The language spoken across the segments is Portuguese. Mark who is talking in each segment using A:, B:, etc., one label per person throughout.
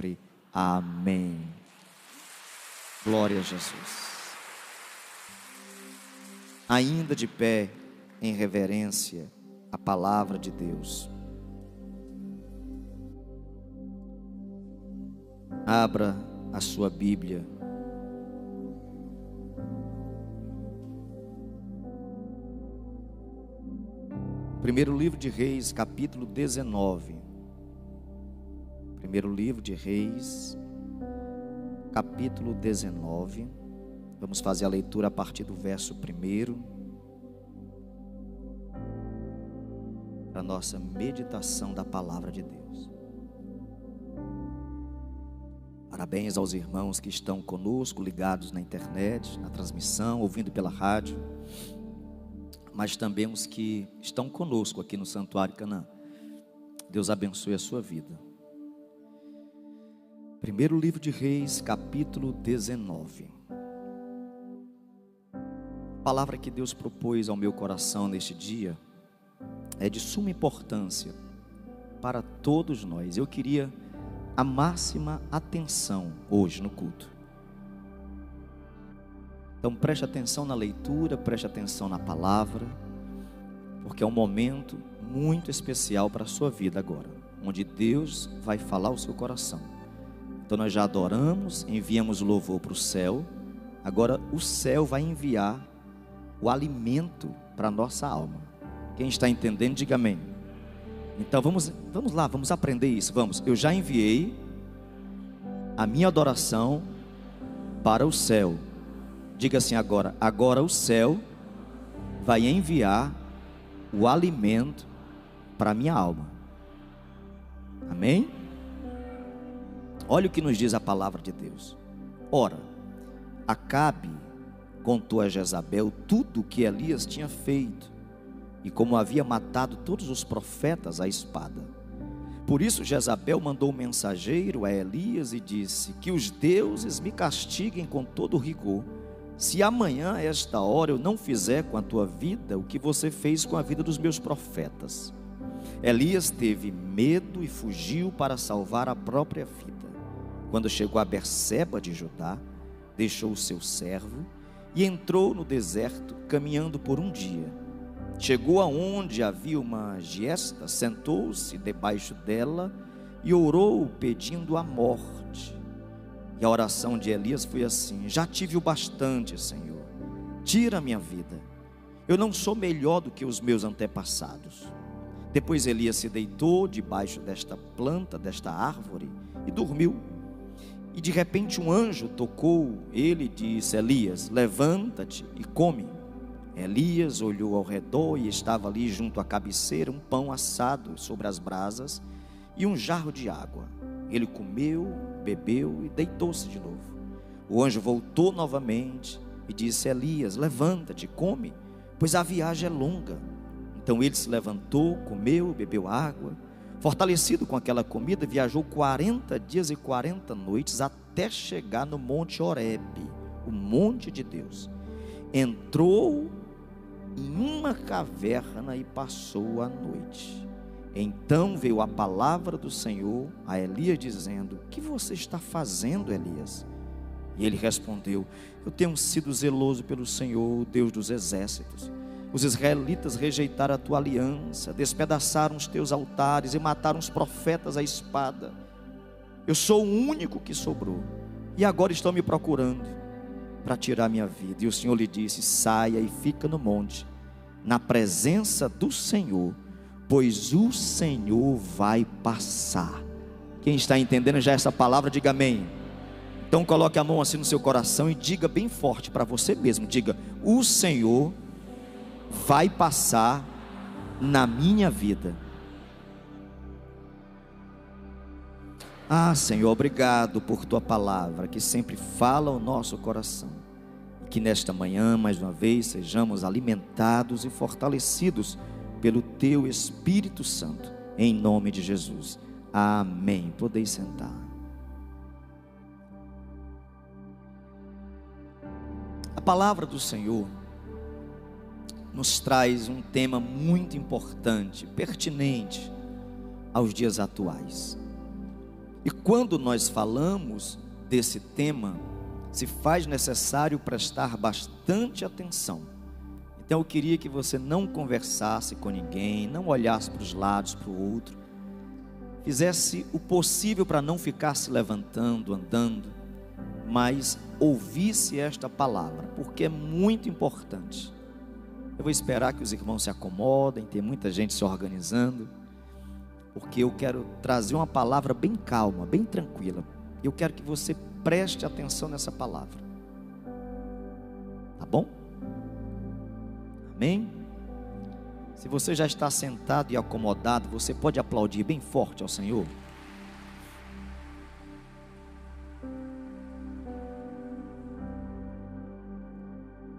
A: sempre. Amém. Glória a Jesus. Ainda de pé, em reverência à palavra de Deus, abra a sua Bíblia. Primeiro livro de Reis, capítulo 19. Primeiro livro de Reis, capítulo 19. Vamos fazer a leitura a partir do verso 1, para a nossa meditação da palavra de Deus. Parabéns aos irmãos que estão conosco, ligados na internet, na transmissão, ouvindo pela rádio, mas também os que estão conosco aqui no Santuário Canaã. Deus abençoe a sua vida. Primeiro livro de Reis, capítulo 19. A palavra que Deus propôs ao meu coração neste dia é de suma importância para todos nós. Eu queria a máxima atenção hoje no culto. Então preste atenção na leitura, preste atenção na palavra, porque é um momento muito especial para a sua vida agora, onde Deus vai falar ao seu coração. Então nós já adoramos, enviamos o louvor para o céu. Agora o céu vai enviar o alimento para a nossa alma. Quem está entendendo, diga amém. Então vamos lá, vamos aprender isso. Vamos, eu já enviei a minha adoração para o céu. Diga assim agora: agora o céu vai enviar o alimento para a minha alma. Amém? Olha o que nos diz a palavra de Deus. Ora, Acabe contou a Jezabel tudo o que Elias tinha feito e como havia matado todos os profetas à espada. Por isso Jezabel mandou um mensageiro a Elias e disse: que os deuses me castiguem com todo rigor, se amanhã a esta hora eu não fizer com a tua vida o que você fez com a vida dos meus profetas. Elias teve medo e fugiu para salvar a própria vida. Quando chegou a Berseba de Judá, deixou o seu servo e entrou no deserto, caminhando por um dia. Chegou aonde havia uma giesta, sentou-se debaixo dela e orou pedindo a morte. E a oração de Elias foi assim: já tive o bastante, Senhor, tira a minha vida, eu não sou melhor do que os meus antepassados. Depois Elias se deitou debaixo desta planta, desta árvore, e dormiu. E de repente um anjo tocou ele e disse: Elias, levanta-te e come. Elias olhou ao redor e estava ali junto à cabeceira um pão assado sobre as brasas e um jarro de água. Ele comeu, bebeu e deitou-se de novo. O anjo voltou novamente e disse: Elias, levanta-te e come, pois a viagem é longa. Então ele se levantou, comeu, bebeu água. Fortalecido com aquela comida, viajou 40 dias e 40 noites até chegar no monte Horebe, o monte de Deus. Entrou em uma caverna e passou a noite. Então veio a palavra do Senhor a Elias dizendo: o que você está fazendo, Elias? E ele respondeu: eu tenho sido zeloso pelo Senhor, o Deus dos exércitos. Os israelitas rejeitaram a tua aliança, despedaçaram os teus altares e mataram os profetas à espada. Eu sou o único que sobrou e agora estão me procurando para tirar minha vida. E o Senhor lhe disse: saia e fica no monte, na presença do Senhor, pois o Senhor vai passar. Quem está entendendo já essa palavra, diga amém. Então coloque a mão assim no seu coração e diga bem forte para você mesmo, diga: o Senhor vai passar na minha vida. Ah, Senhor, obrigado por tua palavra que sempre fala ao nosso coração, e que nesta manhã mais uma vez sejamos alimentados e fortalecidos pelo teu Espírito Santo, em nome de Jesus. Amém. Podeis sentar. A palavra do Senhor nos traz um tema muito importante, pertinente aos dias atuais. E quando nós falamos desse tema, se faz necessário prestar bastante atenção. Então eu queria que você não conversasse com ninguém, não olhasse para os lados, para o outro, fizesse o possível para não ficar se levantando, andando, mas ouvisse esta palavra, porque é muito importante. Eu vou esperar que os irmãos se acomodem, tem muita gente se organizando, porque eu quero trazer uma palavra bem calma, bem tranquila. Eu quero que você preste atenção nessa palavra, tá bom? Amém? Se você já está sentado e acomodado, você pode aplaudir bem forte ao Senhor.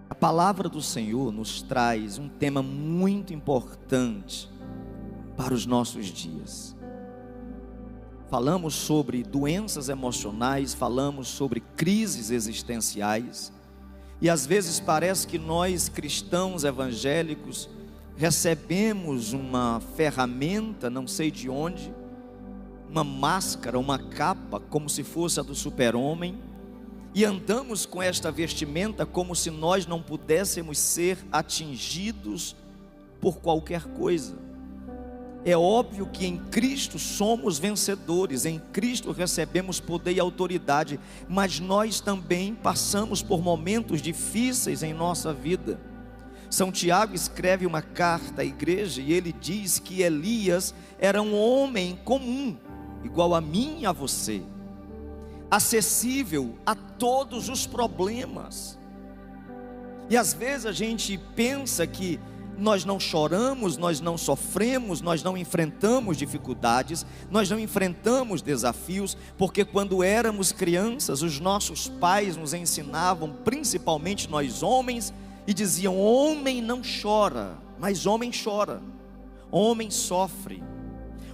A: A palavra do Senhor nos traz um tema muito importante para os nossos dias. Falamos sobre doenças emocionais, falamos sobre crises existenciais, e às vezes parece que nós cristãos evangélicos recebemos uma ferramenta, não sei de onde, uma máscara, uma capa, como se fosse a do super-homem, e andamos com esta vestimenta como se nós não pudéssemos ser atingidos por qualquer coisa. É óbvio que em Cristo somos vencedores, em Cristo recebemos poder e autoridade, mas nós também passamos por momentos difíceis em nossa vida. São Tiago escreve uma carta à igreja e ele diz que Elias era um homem comum, igual a mim e a você, acessível a todos os problemas. E às vezes a gente pensa que nós não choramos, nós não sofremos, nós não enfrentamos dificuldades, nós não enfrentamos desafios, porque quando éramos crianças, os nossos pais nos ensinavam, principalmente nós homens, e diziam: homem não chora, mas homem chora, homem sofre,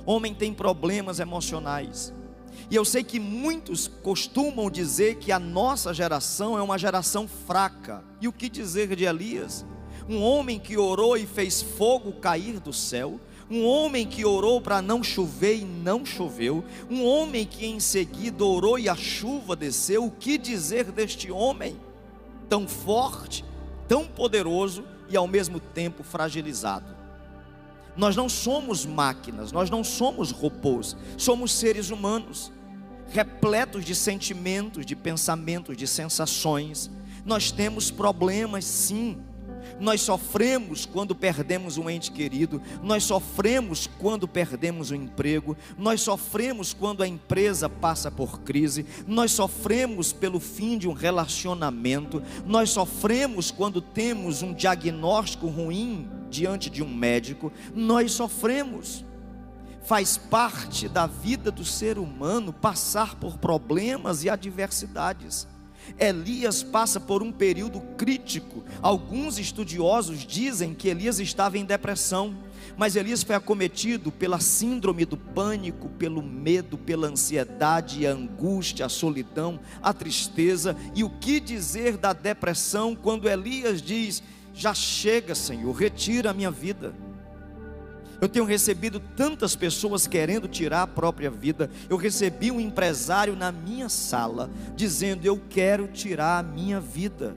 A: homem tem problemas emocionais. E eu sei que muitos costumam dizer que a nossa geração é uma geração fraca. E o que dizer de Elias? Um homem que orou e fez fogo cair do céu, um homem que orou para não chover e não choveu, um homem que em seguida orou e a chuva desceu. O que dizer deste homem tão forte, tão poderoso e ao mesmo tempo fragilizado? Nós não somos máquinas, nós não somos robôs, somos seres humanos, repletos de sentimentos, de pensamentos, de sensações. Nós temos problemas, sim. Nós sofremos quando perdemos um ente querido, nós sofremos quando perdemos um emprego, nós sofremos quando a empresa passa por crise, nós sofremos pelo fim de um relacionamento, nós sofremos quando temos um diagnóstico ruim diante de um médico, nós sofremos. Faz parte da vida do ser humano passar por problemas e adversidades. Elias passa por um período crítico. Alguns estudiosos dizem que Elias estava em depressão, mas Elias foi acometido pela síndrome do pânico, pelo medo, pela ansiedade, a angústia, a solidão, a tristeza. E o que dizer da depressão quando Elias diz: já chega, Senhor, retira a minha vida. Eu tenho recebido tantas pessoas querendo tirar a própria vida. Eu recebi um empresário na minha sala dizendo: eu quero tirar a minha vida.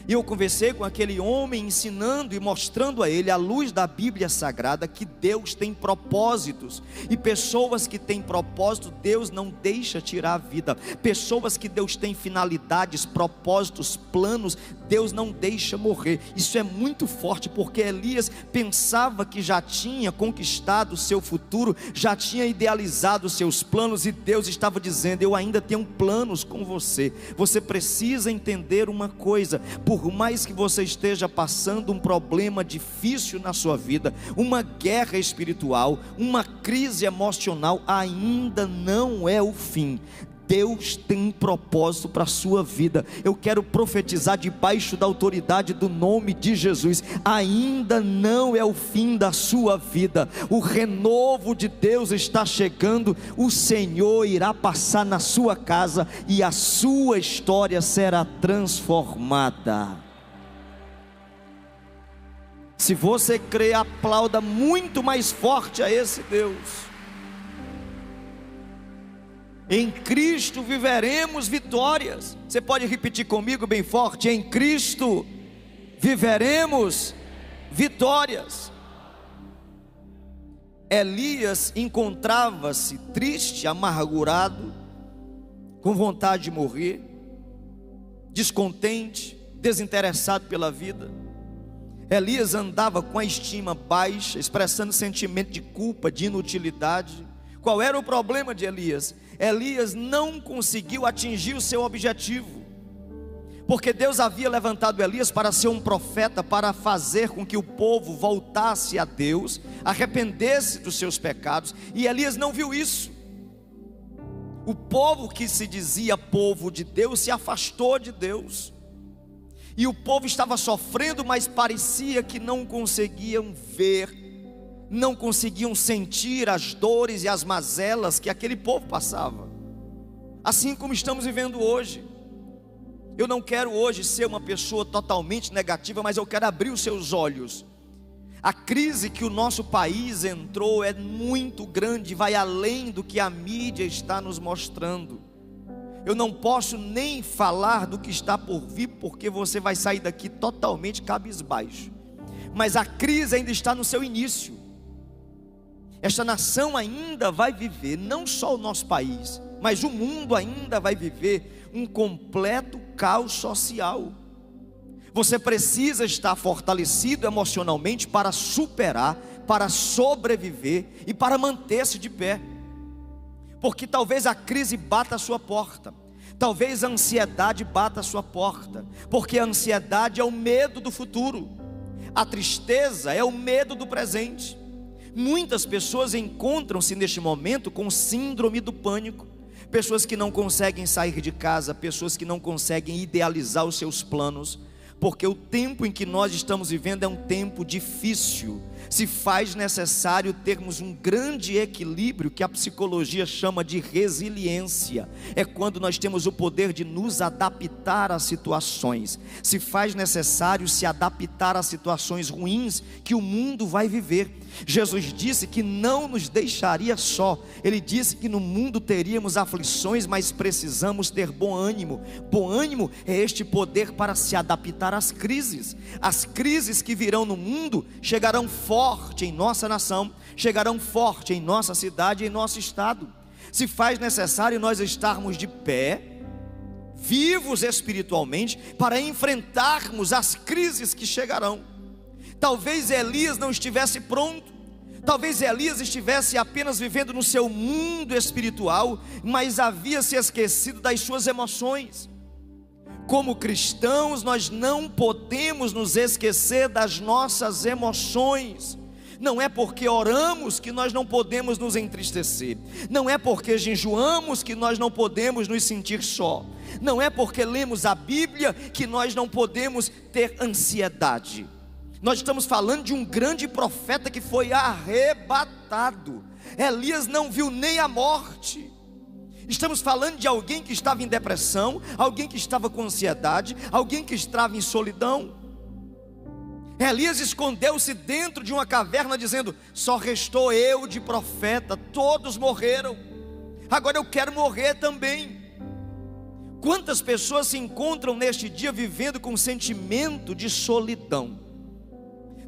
A: E eu conversei com aquele homem, ensinando e mostrando a ele, à luz da Bíblia Sagrada, que Deus tem propósitos, e pessoas que têm propósito, Deus não deixa tirar a vida. Pessoas que Deus tem finalidades, propósitos, planos, Deus não deixa morrer. Isso é muito forte, porque Elias pensava que já tinha conquistado o seu futuro, já tinha idealizado os seus planos, e Deus estava dizendo: eu ainda tenho planos com você. Você precisa entender uma coisa: por mais que você esteja passando um problema difícil na sua vida, uma guerra espiritual, uma crise emocional, ainda não é o fim. Deus tem propósito para a sua vida. Eu quero profetizar debaixo da autoridade do nome de Jesus: ainda não é o fim da sua vida. O renovo de Deus está chegando. O Senhor irá passar na sua casa e a sua história será transformada. Se você crê, aplauda muito mais forte a esse Deus. Em Cristo viveremos vitórias. Você pode repetir comigo bem forte: em Cristo viveremos vitórias. Elias encontrava-se triste, amargurado, com vontade de morrer, descontente, desinteressado pela vida. Elias andava com a estima baixa, expressando sentimento de culpa, de inutilidade. Qual era o problema de Elias? Elias não conseguiu atingir o seu objetivo, porque Deus havia levantado Elias para ser um profeta, para fazer com que o povo voltasse a Deus, arrependesse dos seus pecados, e Elias não viu isso. O povo que se dizia povo de Deus se afastou de Deus, e o povo estava sofrendo, mas parecia que não conseguiam ver, não conseguiam sentir as dores e as mazelas que aquele povo passava, assim como estamos vivendo hoje. Eu não quero hoje ser uma pessoa totalmente negativa, mas eu quero abrir os seus olhos. A crise que o nosso país entrou é muito grande, vai além do que a mídia está nos mostrando. Eu não posso nem falar do que está por vir, porque você vai sair daqui totalmente cabisbaixo. Mas a crise ainda está no seu início. Esta nação ainda vai viver, não só o nosso país, mas o mundo ainda vai viver um completo caos social. Você precisa estar fortalecido emocionalmente para superar, para sobreviver e para manter-se de pé. Porque talvez a crise bata a sua porta, talvez a ansiedade bata a sua porta, porque a ansiedade é o medo do futuro, a tristeza é o medo do presente. Muitas pessoas encontram-se neste momento com síndrome do pânico, pessoas que não conseguem sair de casa, pessoas que não conseguem idealizar os seus planos, porque o tempo em que nós estamos vivendo é um tempo difícil. Se faz necessário termos um grande equilíbrio que a psicologia chama de resiliência. É quando nós temos o poder de nos adaptar às situações. Se faz necessário se adaptar às situações ruins que o mundo vai viver. Jesus disse que não nos deixaria só. Ele disse que no mundo teríamos aflições, mas precisamos ter bom ânimo. Bom ânimo é este poder para se adaptar às crises. As crises que virão no mundo chegarão forte em nossa nação, chegarão forte em nossa cidade e em nosso estado. Se faz necessário nós estarmos de pé, vivos espiritualmente, para enfrentarmos as crises que chegarão. Talvez Elias não estivesse pronto, talvez Elias estivesse apenas vivendo no seu mundo espiritual, mas havia se esquecido das suas emoções. Como cristãos, nós não podemos nos esquecer das nossas emoções. Não é porque oramos que nós não podemos nos entristecer, não é porque jejuamos que nós não podemos nos sentir só, não é porque lemos a Bíblia que nós não podemos ter ansiedade. Nós estamos falando de um grande profeta que foi arrebatado. Elias não viu nem a morte. Estamos falando de alguém que estava em depressão, alguém que estava com ansiedade, alguém que estava em solidão. Elias escondeu-se dentro de uma caverna dizendo: só restou eu de profeta, todos morreram, agora eu quero morrer também. Quantas pessoas se encontram neste dia vivendo com um sentimento de solidão?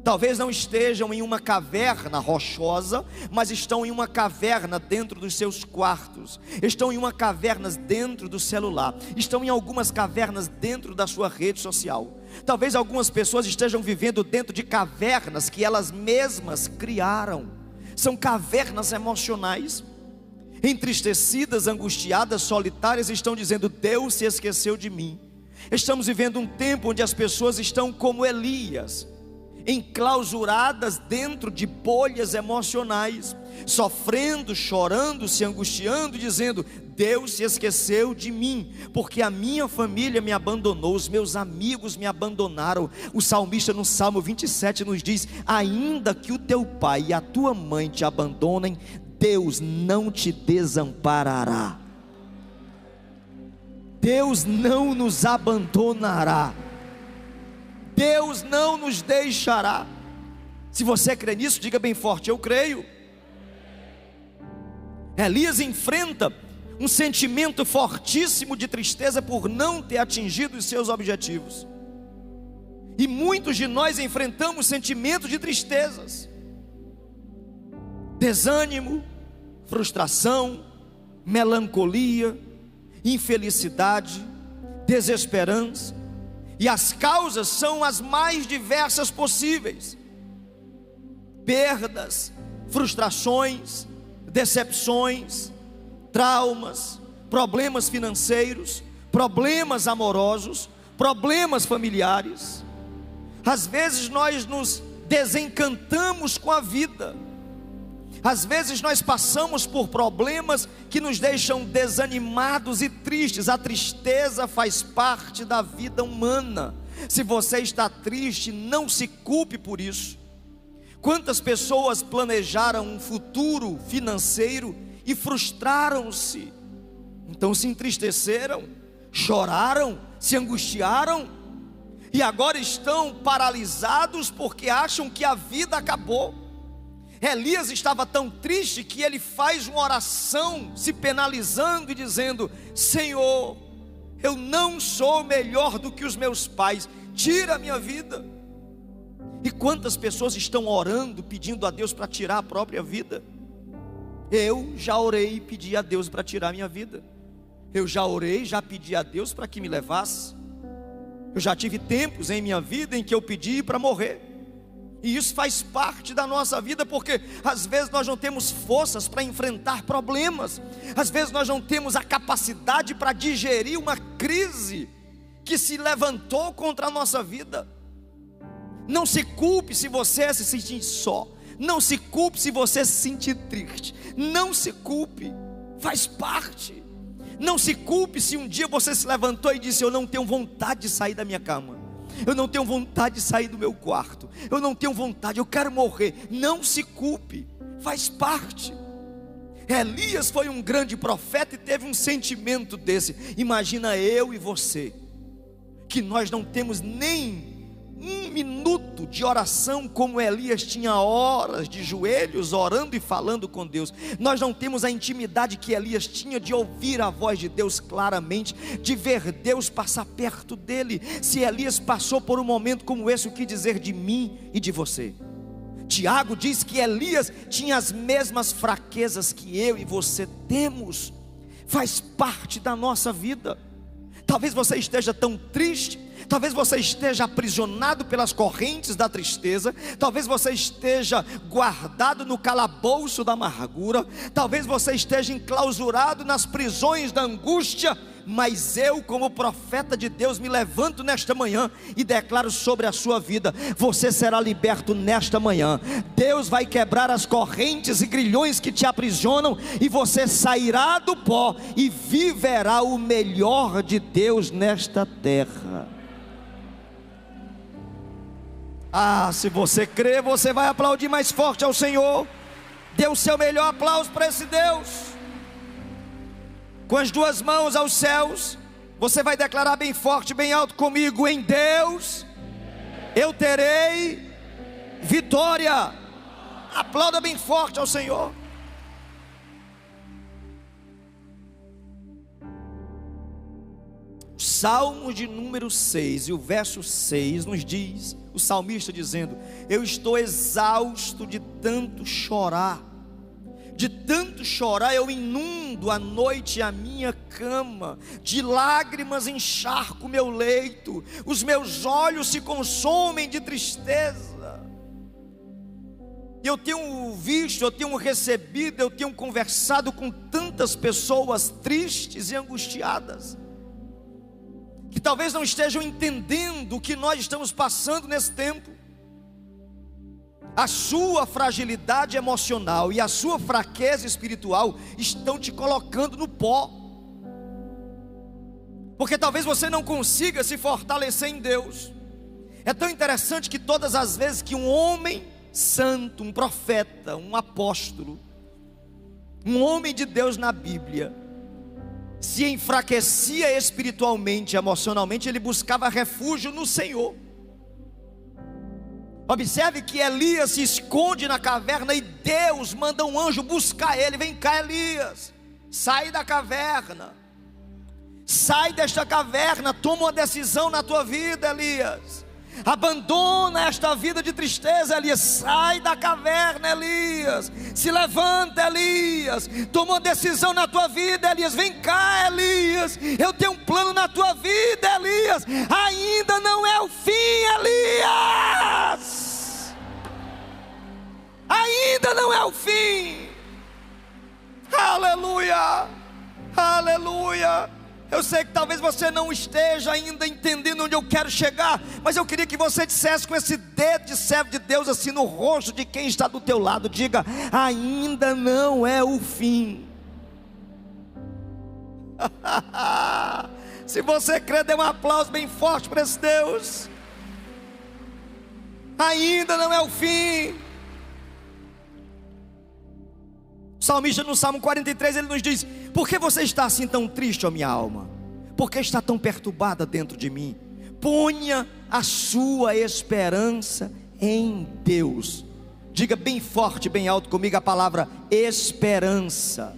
A: Talvez não estejam em uma caverna rochosa, mas estão em uma caverna dentro dos seus quartos, estão em uma caverna dentro do celular, estão em algumas cavernas dentro da sua rede social. Talvez algumas pessoas estejam vivendo dentro de cavernas que elas mesmas criaram. São cavernas emocionais, entristecidas, angustiadas, solitárias, estão dizendo: Deus se esqueceu de mim. Estamos vivendo um tempo onde as pessoas estão como Elias, enclausuradas dentro de bolhas emocionais, sofrendo, chorando, se angustiando, dizendo: Deus se esqueceu de mim, porque a minha família me abandonou, os meus amigos me abandonaram. O salmista no Salmo 27 nos diz: ainda que o teu pai e a tua mãe te abandonem, Deus não te desamparará. Deus não nos abandonará, Deus não nos deixará. Se você crê nisso, diga bem forte: eu creio. Elias enfrenta um sentimento fortíssimo de tristeza por não ter atingido os seus objetivos. E muitos de nós enfrentamos sentimentos de tristezas, desânimo, frustração, melancolia, infelicidade, desesperança. E as causas são as mais diversas possíveis: perdas, frustrações, decepções, traumas, problemas financeiros, problemas amorosos, problemas familiares. Às vezes nós nos desencantamos com a vida. Às vezes nós passamos por problemas que nos deixam desanimados e tristes. A tristeza faz parte da vida humana. Se você está triste, não se culpe por isso. Quantas pessoas planejaram um futuro financeiro e frustraram-se? Então se entristeceram, choraram, se angustiaram, e agora estão paralisados porque acham que a vida acabou. Elias estava tão triste que ele faz uma oração se penalizando e dizendo: Senhor, eu não sou melhor do que os meus pais, tira a minha vida. E quantas pessoas estão orando, pedindo a Deus para tirar a própria vida? Eu já orei e pedi a Deus para tirar a minha vida. Eu já orei, já pedi a Deus para que me levasse. Eu já tive tempos em minha vida em que eu pedi para morrer. E isso faz parte da nossa vida, porque às vezes nós não temos forças para enfrentar problemas. Às vezes nós não temos a capacidade para digerir uma crise que se levantou contra a nossa vida. Não se culpe se você se sentir só. Não se culpe se você se sentir triste. Não se culpe, faz parte. Não se culpe se um dia você se levantou e disse: eu não tenho vontade de sair da minha cama, eu não tenho vontade de sair do meu quarto, eu não tenho vontade, eu quero morrer. Não se culpe, faz parte. Elias foi um grande profeta e teve um sentimento desse. Imagina eu e você, que nós não temos nem um minuto de oração como Elias tinha horas de joelhos orando e falando com Deus. Nós não temos a intimidade que Elias tinha de ouvir a voz de Deus claramente, de ver Deus passar perto dele. Se Elias passou por um momento como esse, o que dizer de mim e de você? Tiago diz que Elias tinha as mesmas fraquezas que eu e você temos. Faz parte da nossa vida. Talvez você esteja tão triste, talvez você esteja aprisionado pelas correntes da tristeza, talvez você esteja guardado no calabouço da amargura, talvez você esteja enclausurado nas prisões da angústia. Mas eu, como profeta de Deus, me levanto nesta manhã e declaro sobre a sua vida: você será liberto nesta manhã. Deus vai quebrar as correntes e grilhões que te aprisionam, e você sairá do pó e viverá o melhor de Deus nesta terra. Ah, se você crê, você vai aplaudir mais forte ao Senhor. Dê o seu melhor aplauso para esse Deus. Com as duas mãos aos céus, você vai declarar bem forte, bem alto comigo: em Deus eu terei vitória. Aplauda bem forte ao Senhor. Salmo de número 6 e o verso 6 nos diz, o salmista dizendo: eu estou exausto de tanto chorar. De tanto chorar eu inundo à noite a minha cama, de lágrimas encharco o meu leito, os meus olhos se consomem de tristeza. Eu tenho visto, eu tenho recebido, eu tenho conversado com tantas pessoas tristes e angustiadas, que talvez não estejam entendendo o que nós estamos passando nesse tempo. A sua fragilidade emocional e a sua fraqueza espiritual estão te colocando no pó, porque talvez você não consiga se fortalecer em Deus. É tão interessante que todas as vezes que um homem santo, um profeta, um apóstolo, um homem de Deus na Bíblia se enfraquecia espiritualmente, emocionalmente, ele buscava refúgio no Senhor. Observe que Elias se esconde na caverna e Deus manda um anjo buscar ele. Vem cá, Elias, Sai da caverna. Sai desta caverna, toma uma decisão na tua vida, Elias. Abandona esta vida de tristeza, Elias. Sai da caverna, Elias. Se levanta, Elias. Toma uma decisão na tua vida, Elias. Vem cá, Elias. Eu tenho um plano na tua vida, Elias. Ainda não é o fim, Elias. Ainda não é o fim. Aleluia. Aleluia. Eu sei que talvez você não esteja ainda entendendo onde eu quero chegar, mas eu queria que você dissesse com esse dedo de servo de Deus assim no rosto de quem está do teu lado: diga, ainda não é o fim. Se você crê, dê um aplauso bem forte para esse Deus. Ainda não é o fim. O salmista no Salmo 43, ele nos diz: por que você está assim tão triste, ó minha alma? Por que está tão perturbada dentro de mim? Ponha a sua esperança em Deus. Diga bem forte, bem alto comigo a palavra esperança.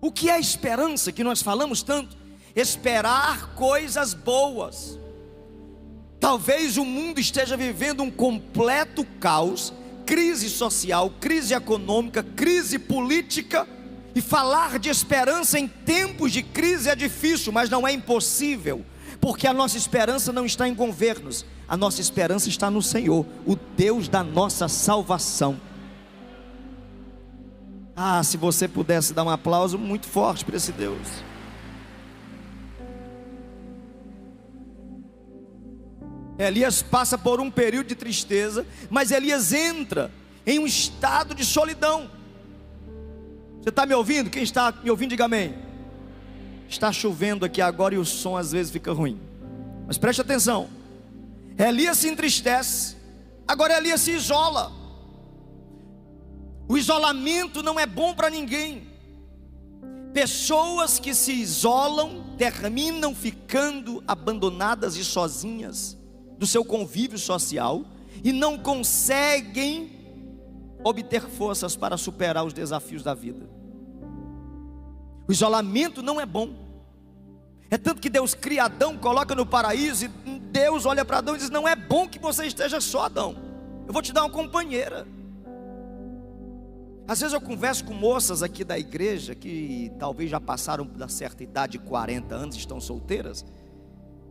A: O que é esperança que nós falamos tanto? Esperar coisas boas. Talvez o mundo esteja vivendo um completo caos, crise social, crise econômica, crise política, e falar de esperança em tempos de crise é difícil, mas não é impossível, porque a nossa esperança não está em governos, a nossa esperança está no Senhor, o Deus da nossa salvação. Ah, se você pudesse dar um aplauso muito forte para esse Deus. Elias passa por um período de tristeza, mas Elias entra em um estado de solidão. Você está me ouvindo? Quem está me ouvindo, diga amém. Está chovendo aqui agora e o som às vezes fica ruim, mas preste atenção. Elias se entristece, agora Elias se isola. O isolamento não é bom para ninguém. Pessoas que se isolam terminam ficando abandonadas e sozinhas do seu convívio social e não conseguem obter forças para superar os desafios da vida. O isolamento não é bom. É tanto que Deus cria Adão, coloca no paraíso, e Deus olha para Adão e diz: não é bom que você esteja só, Adão, eu vou te dar uma companheira. Às vezes eu converso com moças aqui da igreja que talvez já passaram da certa idade, 40 anos, estão solteiras.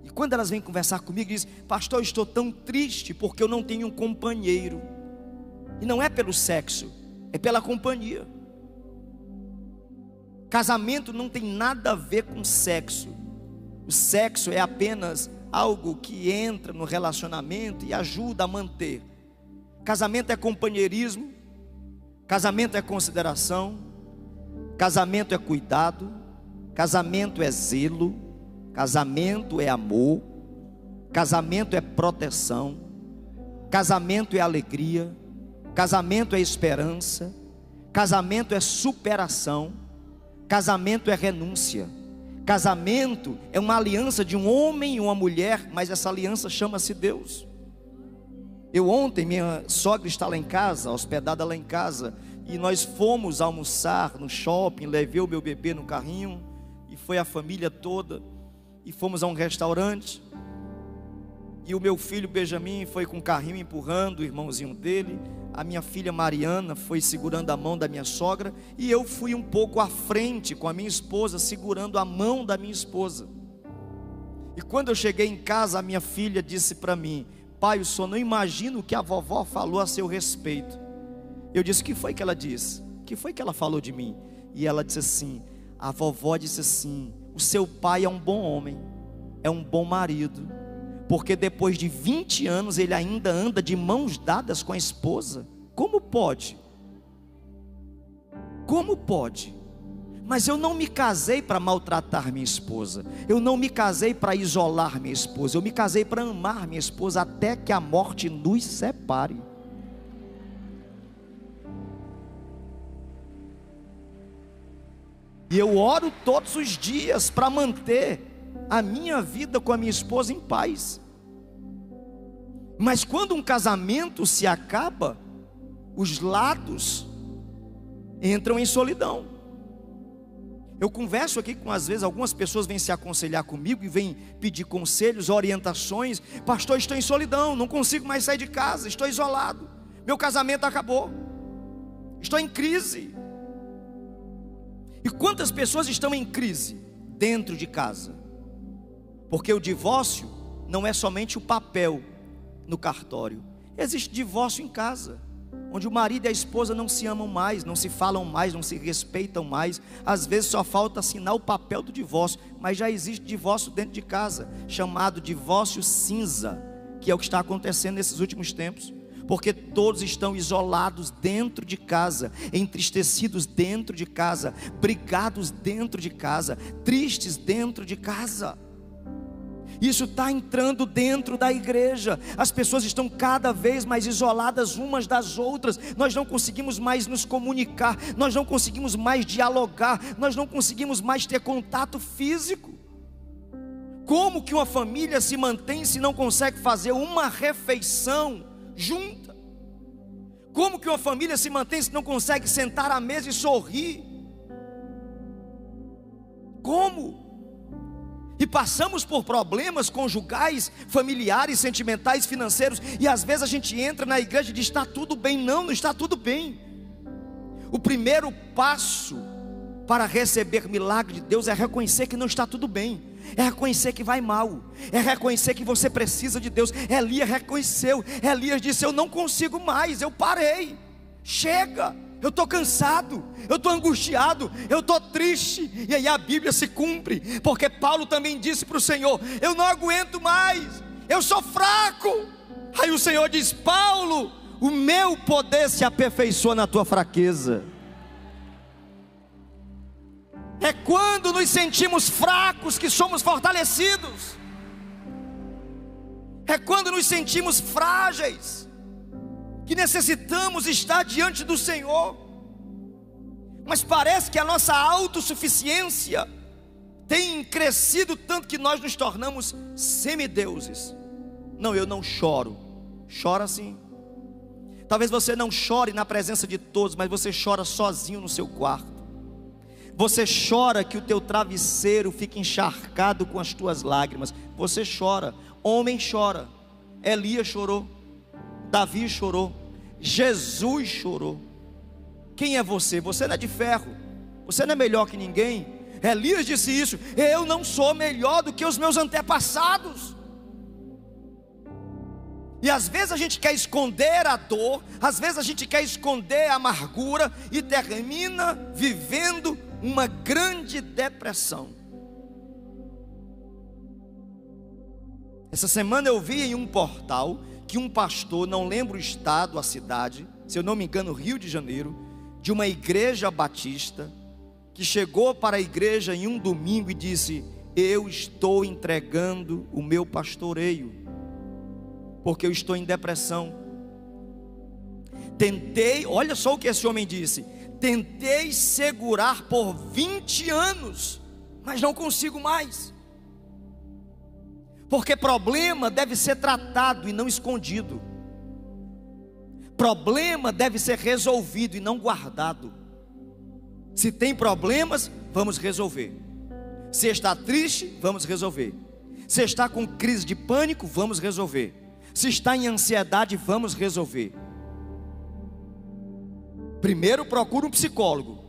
A: E quando elas vêm conversar comigo, dizem: pastor, eu estou tão triste porque eu não tenho um companheiro. E não é pelo sexo, é pela companhia. Casamento não tem nada a ver com sexo. O sexo é apenas algo que entra no relacionamento e ajuda a manter. Casamento é companheirismo, casamento é consideração, casamento é cuidado, casamento é zelo, casamento é amor, casamento é proteção, casamento é alegria, casamento é esperança, casamento é superação, casamento é renúncia. Casamento é uma aliança de um homem e uma mulher, mas essa aliança chama-se Deus. Ontem, minha sogra está lá em casa, hospedada lá em casa, e nós fomos almoçar no shopping, levei o meu bebê no carrinho, e foi a família toda, e fomos a um restaurante, e o meu filho Benjamin foi com o carrinho empurrando o irmãozinho dele, a minha filha Mariana foi segurando a mão da minha sogra, e eu fui um pouco à frente com a minha esposa, segurando a mão da minha esposa. E quando eu cheguei em casa, a minha filha disse para mim: pai, o senhor não imagina o que a vovó falou a seu respeito. Eu disse: o que foi que ela disse? O que foi que ela falou de mim? E ela disse assim: a vovó disse assim, o seu pai é um bom homem, é um bom marido, porque depois de 20 anos ele ainda anda de mãos dadas com a esposa. Como pode? Como pode? Mas eu não me casei para maltratar minha esposa, eu não me casei para isolar minha esposa, eu me casei para amar minha esposa até que a morte nos separe. E eu oro todos os dias para manter a minha vida com a minha esposa em paz. Mas quando um casamento se acaba, os lados entram em solidão. Eu converso aqui com, às vezes, algumas pessoas vêm se aconselhar comigo e vêm pedir conselhos, orientações. Pastor, estou em solidão, não consigo mais sair de casa, estou isolado, meu casamento acabou, estou em crise. E quantas pessoas estão em crise dentro de casa? Porque o divórcio não é somente o papel no cartório, existe divórcio em casa, onde o marido e a esposa não se amam mais, não se falam mais, não se respeitam mais. Às vezes só falta assinar o papel do divórcio, mas já existe divórcio dentro de casa, chamado divórcio cinza, que é o que está acontecendo nesses últimos tempos, porque todos estão isolados dentro de casa, entristecidos dentro de casa, brigados dentro de casa, tristes dentro de casa. Isso está entrando dentro da igreja. As pessoas estão cada vez mais isoladas umas das outras. Nós não conseguimos mais nos comunicar, nós não conseguimos mais dialogar, nós não conseguimos mais ter contato físico. Como que uma família se mantém se não consegue fazer uma refeição junta? Como que uma família se mantém se não consegue sentar à mesa e sorrir? Como? E passamos por problemas conjugais, familiares, sentimentais, financeiros, e às vezes a gente entra na igreja e diz: está tudo bem. Não está tudo bem. O primeiro passo para receber milagre de Deus é reconhecer que não está tudo bem, é reconhecer que vai mal, é reconhecer que você precisa de Deus. Elias reconheceu, Elias disse: eu não consigo mais, eu parei, chega. Eu estou cansado, eu estou angustiado, eu estou triste. E aí a Bíblia se cumpre, porque Paulo também disse para o Senhor: eu não aguento mais, eu sou fraco. Aí o Senhor diz: Paulo, o meu poder se aperfeiçoa na tua fraqueza. É quando nos sentimos fracos que somos fortalecidos. É quando nos sentimos frágeis que necessitamos estar diante do Senhor. Mas parece que a nossa autossuficiência tem crescido tanto que nós nos tornamos semideuses. Não, eu não choro. Chora sim. Talvez você não chore na presença de todos, mas você chora sozinho no seu quarto. Você chora que o teu travesseiro fica encharcado com as tuas lágrimas. Você chora. Homem chora. Elias chorou, Davi chorou, Jesus chorou. Quem é você? Você não é de ferro, você não é melhor que ninguém. Elias disse isso: eu não sou melhor do que os meus antepassados. E às vezes a gente quer esconder a dor, às vezes a gente quer esconder a amargura, e termina vivendo uma grande depressão. Essa semana eu vi em um portal que um pastor, não lembro o estado, a cidade, se eu não me engano, Rio de Janeiro, de uma igreja batista, que chegou para a igreja em um domingo e disse: eu estou entregando o meu pastoreio, porque eu estou em depressão. Tentei, olha só o que esse homem disse: tentei segurar por 20 anos, mas não consigo mais. Porque problema deve ser tratado e não escondido. Problema deve ser resolvido e não guardado. Se tem problemas, vamos resolver. Se está triste, vamos resolver. Se está com crise de pânico, vamos resolver. Se está em ansiedade, vamos resolver. Primeiro procure um psicólogo,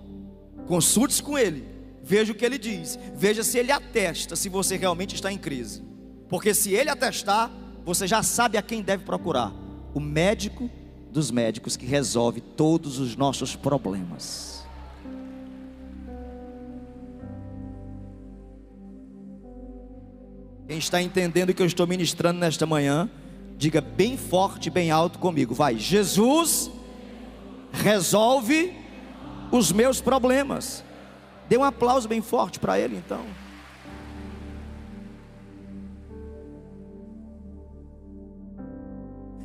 A: consulte-se com ele, veja o que ele diz, veja se ele atesta se você realmente está em crise. Porque se ele atestar, você já sabe a quem deve procurar: o médico dos médicos, que resolve todos os nossos problemas. Quem está entendendo o que eu estou ministrando nesta manhã, diga bem forte, bem alto comigo, vai: Jesus resolve os meus problemas. Dê um aplauso bem forte para ele então.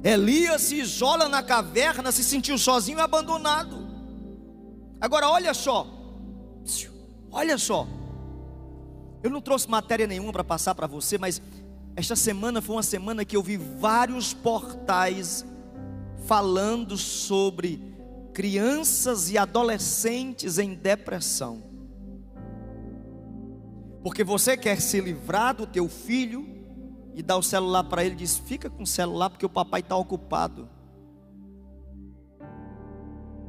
A: Elias se isola na caverna, se sentiu sozinho e abandonado. Agora olha só, eu não trouxe matéria nenhuma para passar para você, mas esta semana foi uma semana que eu vi vários portais falando sobre crianças e adolescentes em depressão. Porque você quer se livrar do teu filho e dá o celular para ele e diz: fica com o celular porque o papai está ocupado.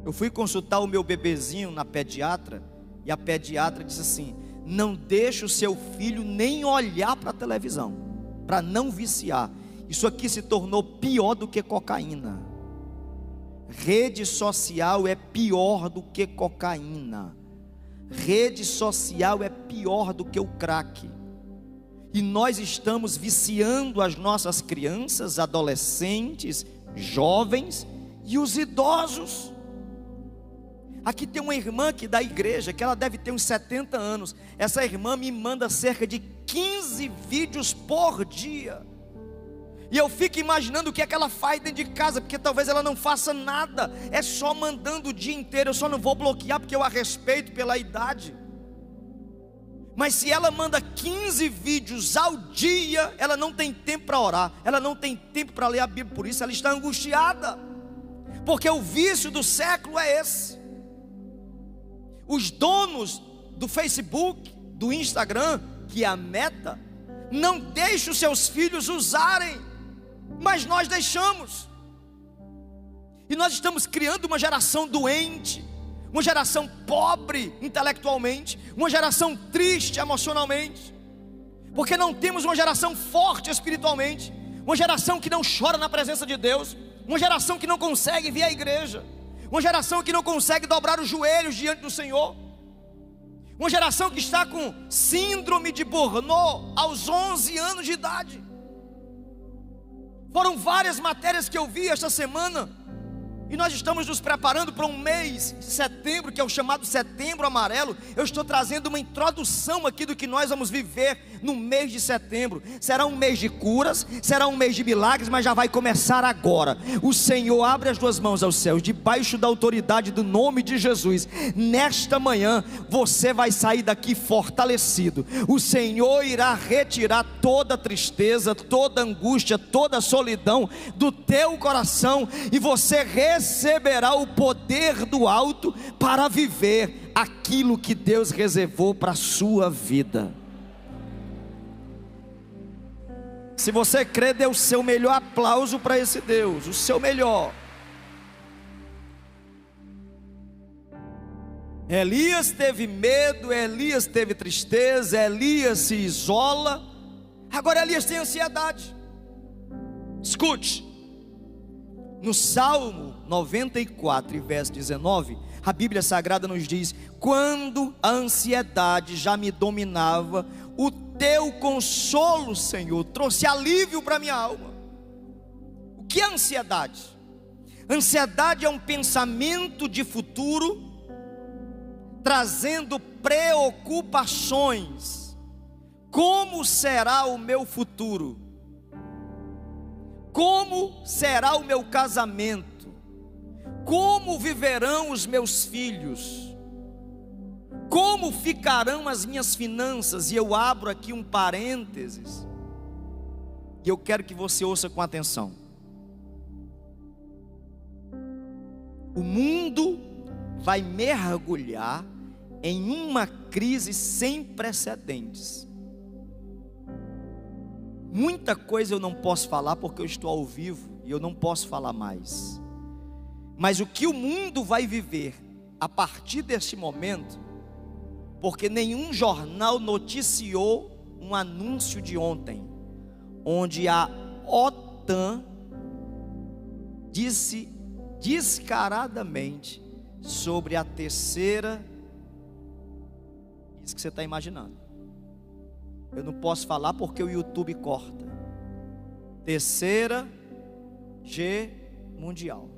A: Eu fui consultar o meu bebezinho na pediatra, e a pediatra disse assim: não deixe o seu filho nem olhar para a televisão, para não viciar. Isso aqui se tornou pior do que cocaína. Rede social é pior do que cocaína. Rede social é pior do que o crack. E nós estamos viciando as nossas crianças, adolescentes, jovens e os idosos. Aqui tem uma irmã aqui da igreja, que ela deve ter uns 70 anos. Essa irmã me manda cerca de 15 vídeos por dia. E eu fico imaginando o que é que ela faz dentro de casa, porque talvez ela não faça nada, é só mandando o dia inteiro. Eu só não vou bloquear porque eu a respeito pela idade. Mas se ela manda 15 vídeos ao dia, ela não tem tempo para orar, ela não tem tempo para ler a Bíblia, por isso ela está angustiada, porque o vício do século é esse. Os donos do Facebook, do Instagram, que é a Meta, não deixam os seus filhos usarem, mas nós deixamos. E nós estamos criando uma geração doente, uma geração pobre intelectualmente, uma geração triste emocionalmente, porque não temos uma geração forte espiritualmente, uma geração que não chora na presença de Deus, uma geração que não consegue vir à igreja, uma geração que não consegue dobrar os joelhos diante do Senhor, uma geração que está com síndrome de Burnout aos 11 anos de idade. Foram várias matérias que eu vi esta semana, e nós estamos nos preparando para um mês de setembro, que é o chamado Setembro Amarelo. Eu estou trazendo uma introdução aqui do que nós vamos viver no mês de setembro. Será um mês de curas, será um mês de milagres, mas já vai começar agora. O Senhor abre as tuas mãos aos céus, debaixo da autoridade do nome de Jesus. Nesta manhã, você vai sair daqui fortalecido. O Senhor irá retirar toda tristeza, toda angústia, toda solidão do teu coração, e você receberá o poder do alto para viver aquilo que Deus reservou para a sua vida. Se você crê, dê o seu melhor aplauso para esse Deus, o seu melhor. Elias teve medo, Elias teve tristeza, Elias se isola. Agora Elias tem ansiedade. Escute, no Salmo 94, verso 19, a Bíblia Sagrada nos diz: quando a ansiedade já me dominava, o teu consolo, Senhor, trouxe alívio para minha alma. O que é ansiedade? Ansiedade é um pensamento de futuro, trazendo preocupações. Como será o meu futuro? Como será o meu casamento? Como viverão os meus filhos? Como ficarão as minhas finanças? E eu abro aqui um parênteses, e eu quero que você ouça com atenção. O mundo vai mergulhar em uma crise sem precedentes. Muita coisa eu não posso falar porque eu estou ao vivo e eu não posso falar mais. Mas o que o mundo vai viver a partir deste momento, porque nenhum jornal noticiou um anúncio de ontem, onde a OTAN disse descaradamente sobre a terceira, isso que você está imaginando. Eu não posso falar porque o YouTube corta. Terceira G mundial.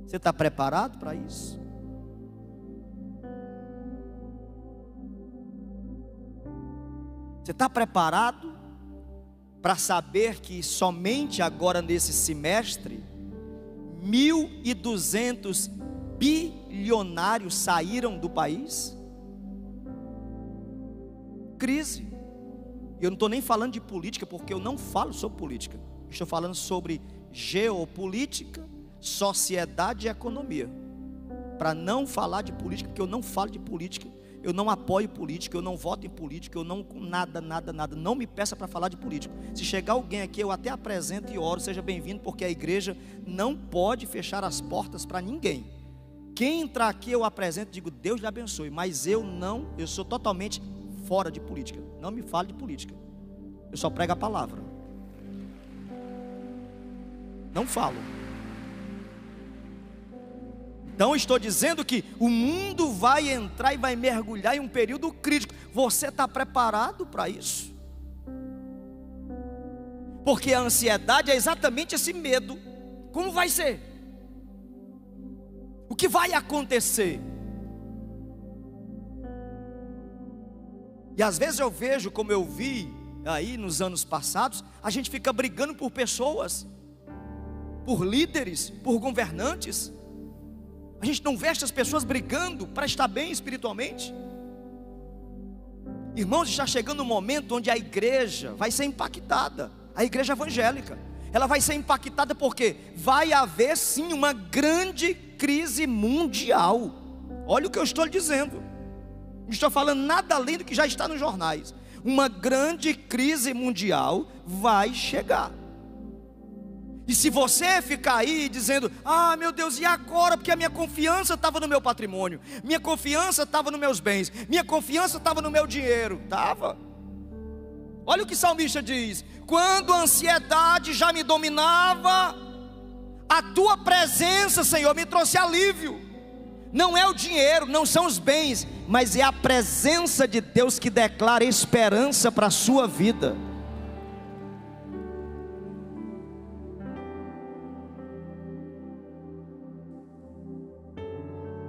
A: Você está preparado para isso? Você está preparado para saber que somente agora nesse semestre 1.200 bilionários saíram do país? Crise. Eu não estou nem falando de política, porque eu não falo sobre política. Estou falando sobre geopolítica, sociedade e economia. Para não falar de política, porque eu não falo de política, eu não apoio política, eu não voto em política, eu não nada, não me peça para falar de política. Se chegar alguém aqui, eu até apresento e oro, seja bem-vindo, porque a igreja não pode fechar as portas para ninguém. Quem entrar aqui eu apresento, digo, Deus lhe abençoe, mas eu sou totalmente fora de política, não me fale de política, eu só prego a palavra, não falo. Então estou dizendo que o mundo vai entrar e vai mergulhar em um período crítico. Você está preparado para isso? Porque a ansiedade é exatamente esse medo. Como vai ser? O que vai acontecer? E às vezes eu vejo, como eu vi aí nos anos passados, a gente fica brigando por pessoas, por líderes, por governantes. A gente não vê essas pessoas brigando para estar bem espiritualmente. Irmãos, está chegando um momento onde a igreja vai ser impactada. A igreja evangélica, ela vai ser impactada porque vai haver sim uma grande crise mundial. Olha o que eu estou lhe dizendo. Não estou falando nada além do que já está nos jornais. Uma grande crise mundial vai chegar. E se você ficar aí dizendo, ah meu Deus, e agora? Porque a minha confiança estava no meu patrimônio, minha confiança estava nos meus bens, minha confiança estava no meu dinheiro. Estava. Olha o que o salmista diz: quando a ansiedade já me dominava, a tua presença, Senhor, me trouxe alívio. Não é o dinheiro, não são os bens, mas é a presença de Deus que declara esperança para a sua vida.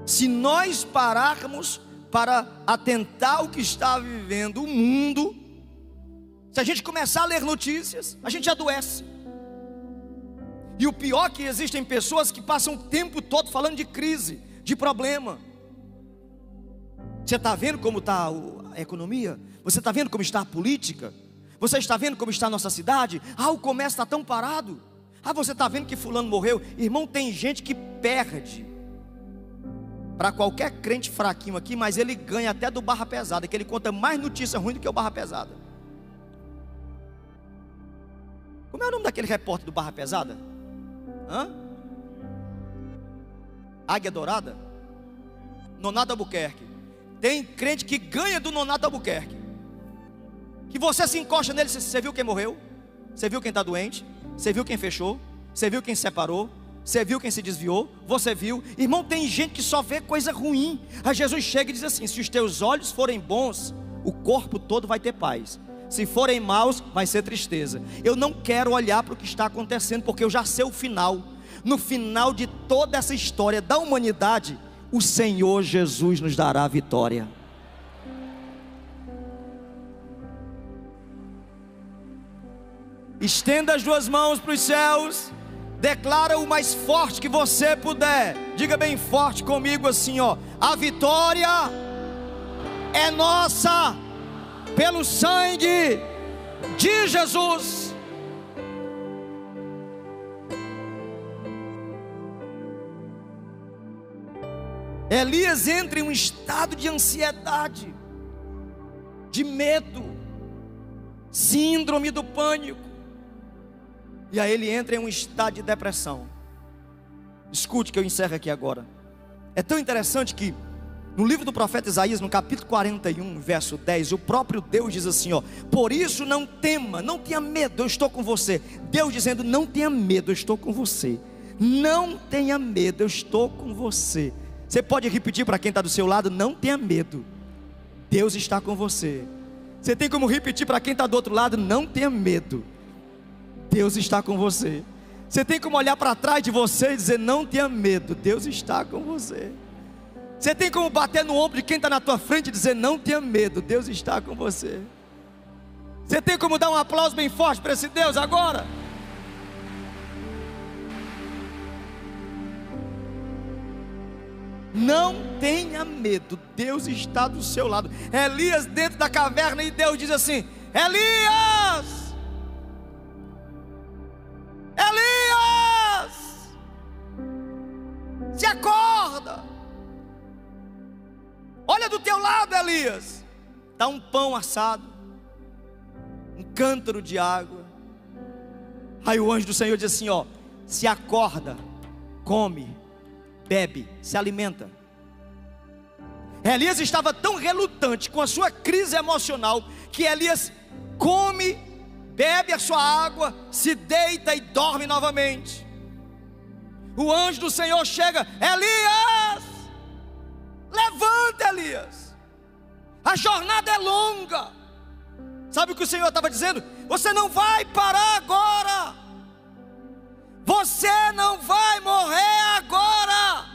A: Se nós pararmos para atentar o que está vivendo o mundo, se a gente começar a ler notícias, a gente adoece. E o pior é que existem pessoas que passam o tempo todo falando de crise, de problema. Você está vendo como está a economia? Você está vendo como está a política? Você está vendo como está a nossa cidade? Ah, o comércio está tão parado. Ah, você está vendo que fulano morreu? Irmão, tem gente que perde para qualquer crente fraquinho aqui, mas ele ganha até do Barra Pesada, que ele conta mais notícia ruim do que o Barra Pesada. Como é o nome daquele repórter do Barra Pesada? Águia Dourada? Nonato Albuquerque. Tem crente que ganha do Nonato Albuquerque, que você se encosta nele, você viu quem morreu? Você viu quem está doente? Você viu quem fechou? Você viu quem se separou? Você viu quem se desviou? Você viu? Irmão, tem gente que só vê coisa ruim. Aí Jesus chega e diz assim: se os teus olhos forem bons, o corpo todo vai ter paz. Se forem maus, vai ser tristeza. Eu não quero olhar para o que está acontecendo, porque eu já sei o final. No final de toda essa história da humanidade, o Senhor Jesus nos dará a vitória. Estenda as duas mãos para os céus. Declara o mais forte que você puder. Diga bem forte comigo assim, ó: a vitória é nossa pelo sangue de Jesus. Elias entra em um estado de ansiedade, de medo, síndrome do pânico. E aí ele entra em um estado de depressão. Escute que eu encerro aqui agora. É tão interessante que no livro do profeta Isaías, no capítulo 41, verso 10, o próprio Deus diz assim, ó: por isso não tema, não tenha medo, eu estou com você. Deus dizendo: não tenha medo, eu estou com você. Não tenha medo, eu estou com você. Você pode repetir para quem está do seu lado: não tenha medo, Deus está com você. Você tem como repetir para quem está do outro lado: não tenha medo, Deus está com você. Você tem como olhar para trás de você e dizer: não tenha medo, Deus está com você. Você tem como bater no ombro de quem está na tua frente e dizer: não tenha medo, Deus está com você. Você tem como dar um aplauso bem forte para esse Deus agora? Não tenha medo, Deus está do seu lado. Elias dentro da caverna, e Deus diz assim: Elias! Elias! Se acorda! Olha do teu teu lado, Elias, está um pão assado, um cântaro de água. Aí o anjo do Senhor diz assim, ó: se acorda, come, bebe, se alimenta. Elias estava tão relutante com a sua crise emocional, que Elias come, bebe a sua água, se deita e dorme novamente. O anjo do Senhor chega: Elias, levanta, Elias, a jornada é longa. Sabe o que o Senhor estava dizendo? Você não vai parar agora, você não vai morrer agora,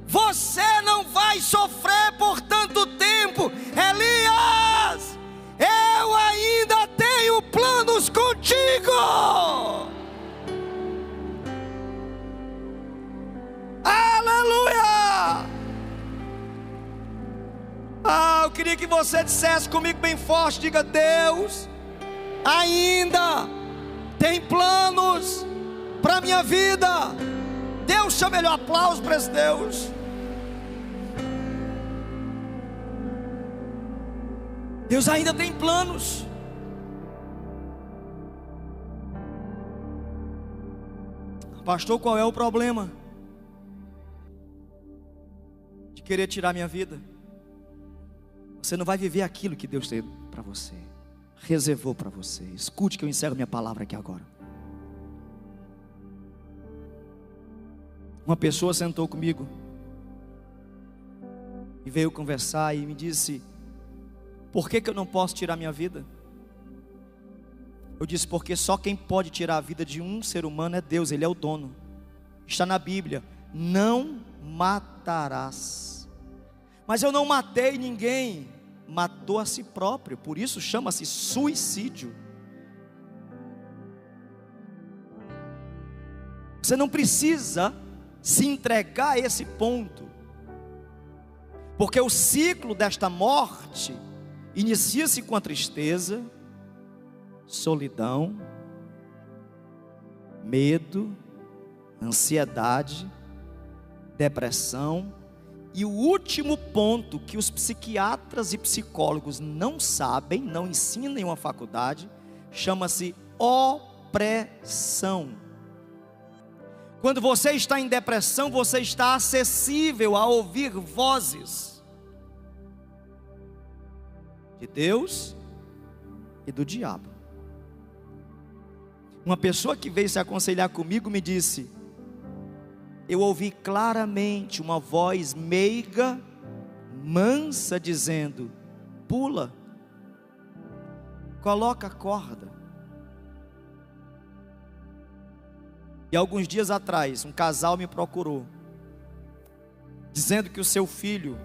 A: você não vai sofrer por tanto tempo. Elias, eu ainda tenho planos contigo. Aleluia! Eu queria que você dissesse comigo bem forte, diga: Deus ainda tem planos para a minha vida. Deus, chama ele, um aplauso para esse Deus. Deus ainda tem planos. Pastor, qual é o problema de querer tirar minha vida? Você não vai viver aquilo que Deus tem para você, reservou para você. Escute que eu encerro minha palavra aqui agora. Uma pessoa sentou comigo e veio conversar e me disse: por que eu não posso tirar minha vida? Eu disse: porque só quem pode tirar a vida de um ser humano é Deus, Ele é o dono. Está na Bíblia: não matarás. Mas eu não matei ninguém, matou a si próprio, por isso chama-se suicídio. Você não precisa se entregar a esse ponto, porque o ciclo desta morte inicia-se com a tristeza, solidão, medo, ansiedade, depressão. E o último ponto que os psiquiatras e psicólogos não sabem, não ensinam em uma faculdade, chama-se opressão. Quando você está em depressão, você está acessível a ouvir vozes de Deus e do diabo. Uma pessoa que veio se aconselhar comigo me disse: eu ouvi claramente uma voz meiga, mansa, dizendo: pula, coloca a corda. E alguns dias atrás, um casal me procurou, dizendo que o seu filho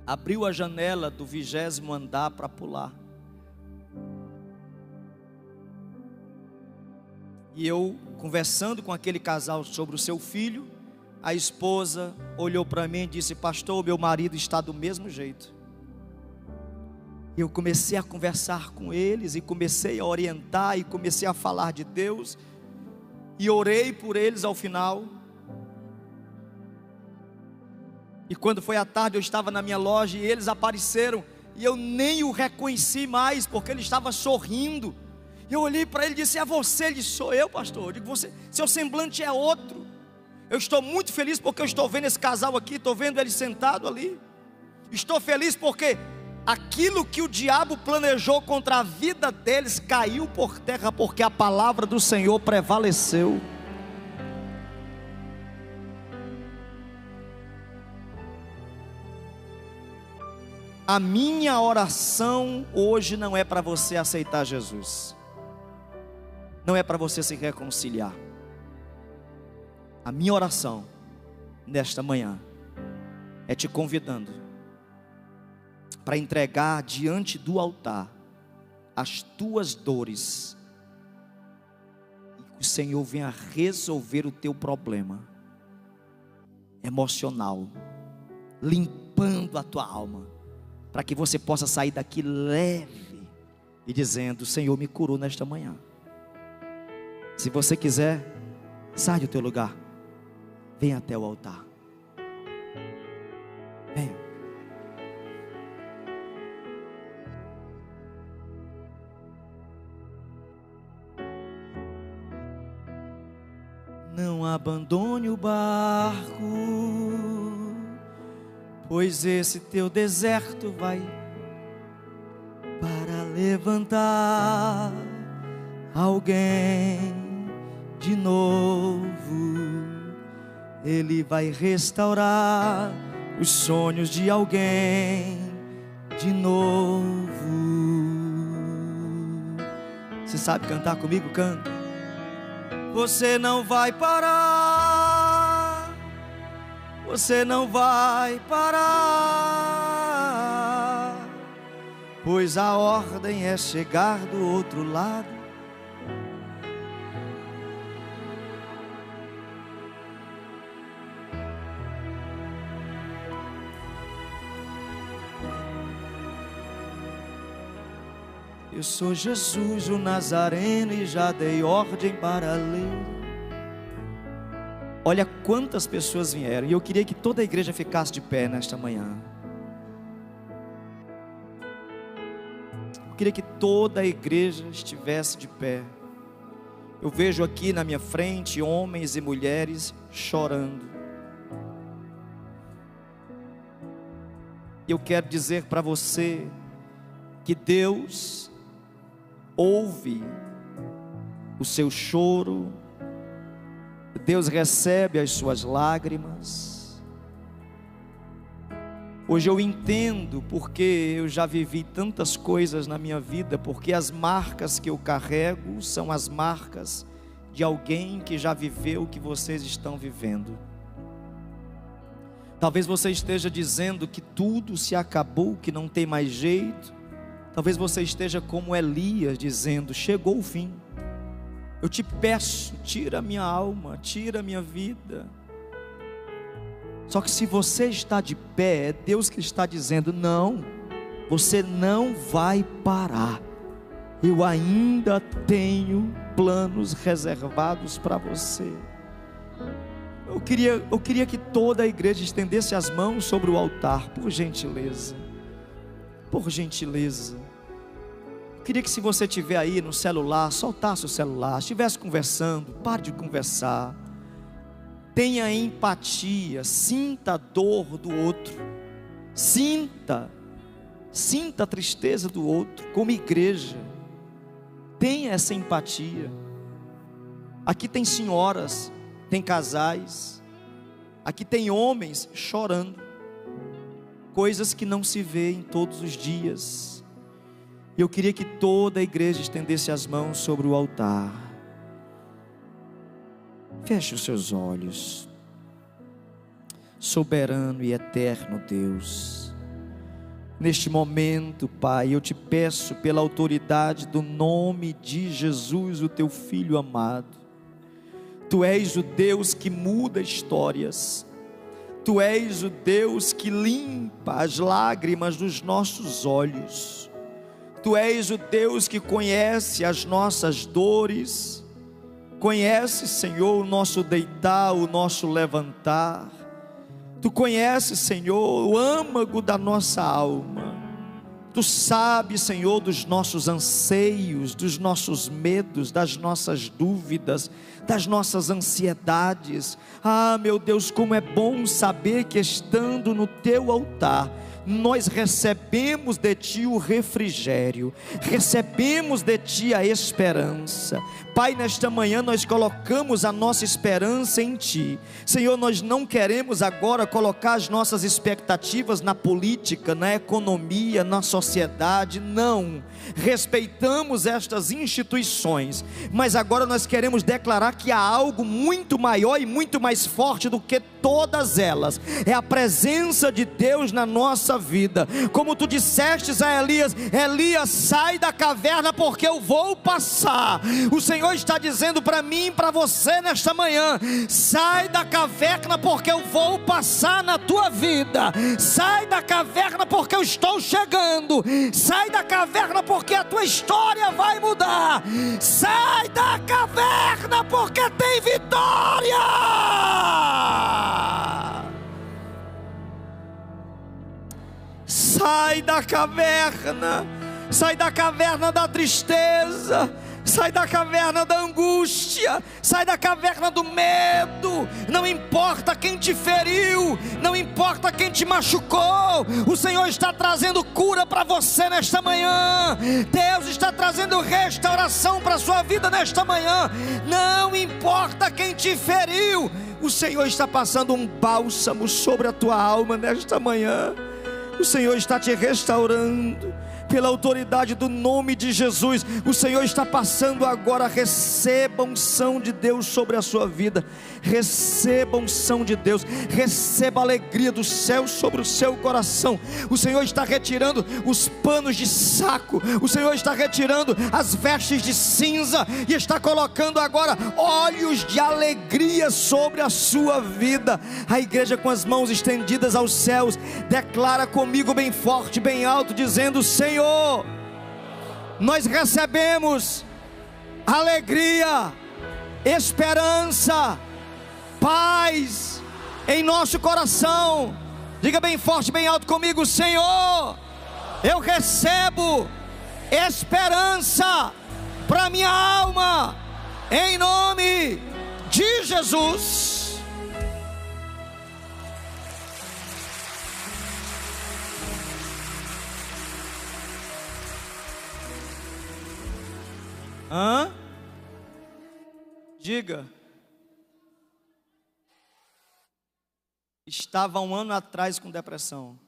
A: abriu a janela do 20º andar para pular. E eu, conversando com aquele casal sobre o seu filho, a esposa olhou para mim e disse: pastor, meu marido está do mesmo jeito. E eu comecei a conversar com eles, e comecei a orientar, e comecei a falar de Deus, e orei por eles ao final. E quando foi à tarde, eu estava na minha loja, e eles apareceram, e eu nem o reconheci mais, porque ele estava sorrindo. Eu olhei para ele e disse: é você? Ele disse: sou eu, pastor. Eu digo: você, seu semblante é outro. Eu estou muito feliz porque eu estou vendo esse casal aqui, estou vendo ele sentado ali. Estou feliz porque aquilo que o diabo planejou contra a vida deles caiu por terra, porque a palavra do Senhor prevaleceu. A minha oração hoje não é para você aceitar Jesus, não é para você se reconciliar. A minha oração nesta manhã é te convidando para entregar diante do altar as tuas dores, e que o Senhor venha resolver o teu problema emocional, limpando a tua alma, para que você possa sair daqui leve e dizendo: o Senhor me curou nesta manhã. Se você quiser, sai do teu lugar, vem até o altar. não abandone o barco, pois esse teu deserto vai para levantar alguém de novo. Ele vai restaurar os sonhos de alguém de novo. Você sabe cantar comigo? Canta. Você não vai parar, você não vai parar, pois a ordem é chegar do outro lado. Eu sou Jesus o Nazareno e já dei ordem para ler. Olha quantas pessoas vieram, e eu queria que toda a igreja ficasse de pé nesta manhã. Eu queria que toda a igreja estivesse de pé. Eu vejo aqui na minha frente homens e mulheres chorando. Eu quero dizer para você que Deus ouve o seu choro, Deus recebe as suas lágrimas. Hoje eu entendo porque eu já vivi tantas coisas na minha vida, porque as marcas que eu carrego são as marcas de alguém que já viveu o que vocês estão vivendo. Talvez você esteja dizendo que tudo se acabou, que não tem mais jeito. Talvez você esteja como Elias, dizendo: chegou o fim. Eu te peço, tira a minha alma, tira a minha vida. Só que se você está de pé, é Deus que está dizendo: não, você não vai parar. Eu ainda tenho planos reservados para você. Eu queria que toda a igreja estendesse as mãos sobre o altar, por gentileza. Por gentileza. Eu queria que, se você estiver aí no celular, soltasse o celular. Se estivesse conversando, pare de conversar. Tenha empatia, sinta a dor do outro. Sinta a tristeza do outro. Como igreja, tenha essa empatia. Aqui tem senhoras, tem casais, aqui tem homens chorando, coisas que não se vêem todos os dias. Eu queria que toda a igreja estendesse as mãos sobre o altar. Feche os seus olhos. Soberano e eterno Deus, neste momento, Pai, eu te peço pela autoridade do nome de Jesus, o teu Filho amado. Tu és o Deus que muda histórias. Tu és o Deus que limpa as lágrimas dos nossos olhos. Tu és o Deus que conhece as nossas dores. Conhece, Senhor, o nosso deitar, o nosso levantar. Tu conheces, Senhor, o âmago da nossa alma. Tu sabes, Senhor, dos nossos anseios, dos nossos medos, das nossas dúvidas, das nossas ansiedades. Ah, meu Deus, como é bom saber que, estando no teu altar, nós recebemos de Ti o refrigério, recebemos de Ti a esperança. Pai, nesta manhã nós colocamos a nossa esperança em Ti. Senhor, nós não queremos agora colocar as nossas expectativas na política, na economia, na sociedade, não. Respeitamos estas instituições, mas agora nós queremos declarar que há algo muito maior e muito mais forte do que todas elas. É a presença de Deus na nossa vida. Como tu dissestes a Elias: Elias, sai da caverna porque eu vou passar. O Senhor está dizendo para mim e para você nesta manhã: sai da caverna porque eu vou passar na tua vida. Sai da caverna porque eu estou chegando. Sai da caverna porque a tua história vai mudar. Sai da caverna porque tem vitória. Sai da caverna da tristeza, Sai da caverna da angústia, sai da caverna do medo. Não importa quem te feriu, não importa quem te machucou, o Senhor está trazendo cura para você nesta manhã. Deus está trazendo restauração para a sua vida nesta manhã. Não importa quem te feriu, o Senhor está passando um bálsamo sobre a tua alma nesta manhã. O Senhor está te restaurando. Pela autoridade do nome de Jesus, o Senhor está passando agora. Receba a unção de Deus sobre a sua vida. Receba a unção de Deus. Receba a alegria do céu sobre o seu coração. O Senhor está retirando os panos de saco. O Senhor está retirando as vestes de cinza e está colocando agora olhos de alegria sobre a sua vida. A igreja, com as mãos estendidas aos céus, declara comigo bem forte, bem alto, dizendo: Senhor, nós recebemos alegria, esperança, paz em nosso coração. Diga bem forte, bem alto comigo: Senhor, eu recebo esperança para minha alma, em nome de Jesus. Diga. Estava 1 ano atrás com depressão.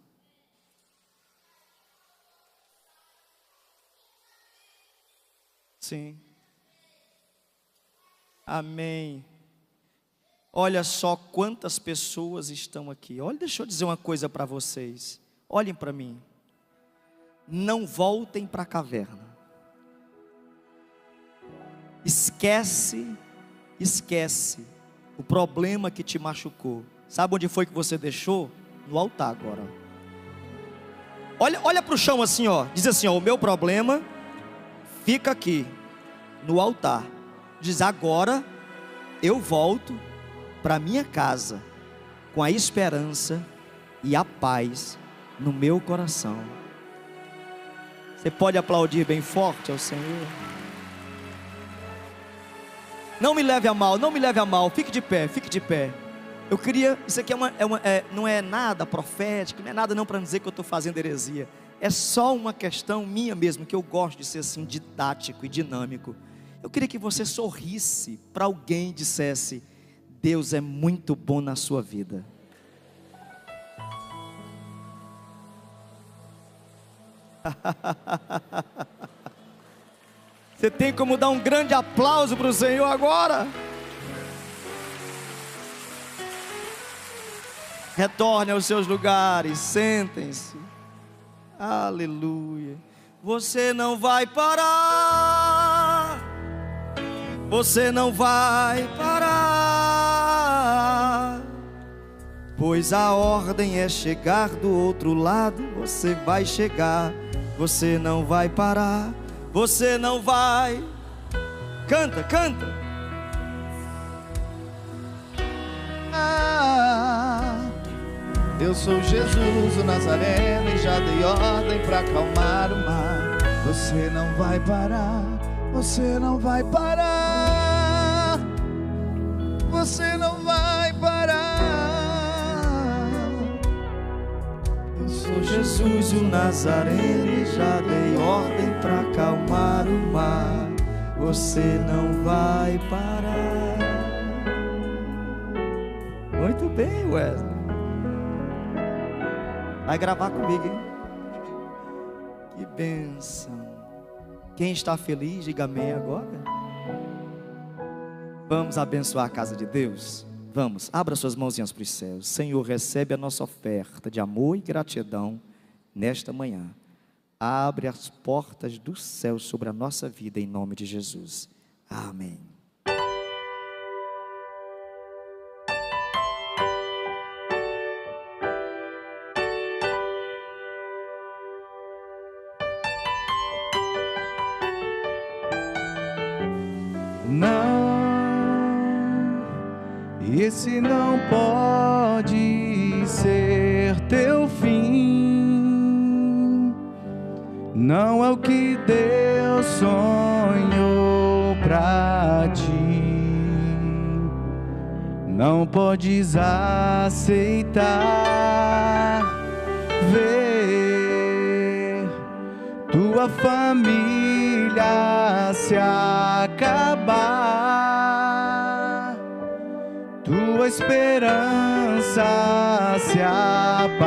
A: Sim. Amém. Olha só quantas pessoas estão aqui. Olha, deixa eu dizer uma coisa para vocês. Olhem para mim. Não voltem para a caverna. Esquece o problema que te machucou. Sabe onde foi que você deixou? No altar agora. Olha para o chão assim, ó. Diz assim, ó: o meu problema fica aqui, no altar. Diz: agora eu volto para minha casa com a esperança e a paz no meu coração. Você pode aplaudir bem forte ao Senhor? Não me leve a mal, não me leve a mal. Fique de pé, fique de pé. Eu queria, isso aqui não é nada profético, não é nada não para dizer que eu estou fazendo heresia. É só uma questão minha mesmo, que eu gosto de ser assim didático e dinâmico. Eu queria que você sorrisse para alguém e dissesse: Deus é muito bom na sua vida. Você tem como dar um grande aplauso para o Senhor agora? Retorne aos seus lugares, sentem-se. Aleluia. Você não vai parar. Você não vai parar. Pois a ordem é chegar do outro lado. Você vai chegar. Você não vai parar. Você não vai. Canta, canta.
B: Eu sou Jesus, o Nazareno, e já dei ordem para acalmar o mar. Você não vai parar. Você não vai parar. Você não vai parar.
A: Eu sou Jesus, o Nazareno, e já dei ordem para acalmar o mar. Você não vai parar. Muito bem, Wesley. Vai gravar comigo, hein? Que bênção. Quem está feliz, diga amém agora. Vamos abençoar a casa de Deus? Vamos, abra suas mãozinhas para os céus. Senhor, recebe a nossa oferta de amor e gratidão nesta manhã. Abre as portas do céu sobre a nossa vida em nome de Jesus. Amém.
B: Esse não pode ser teu fim. Não é o que Deus sonhou. pra ti. Não podes aceitar ver tua família se acabar, tua esperança se apagar,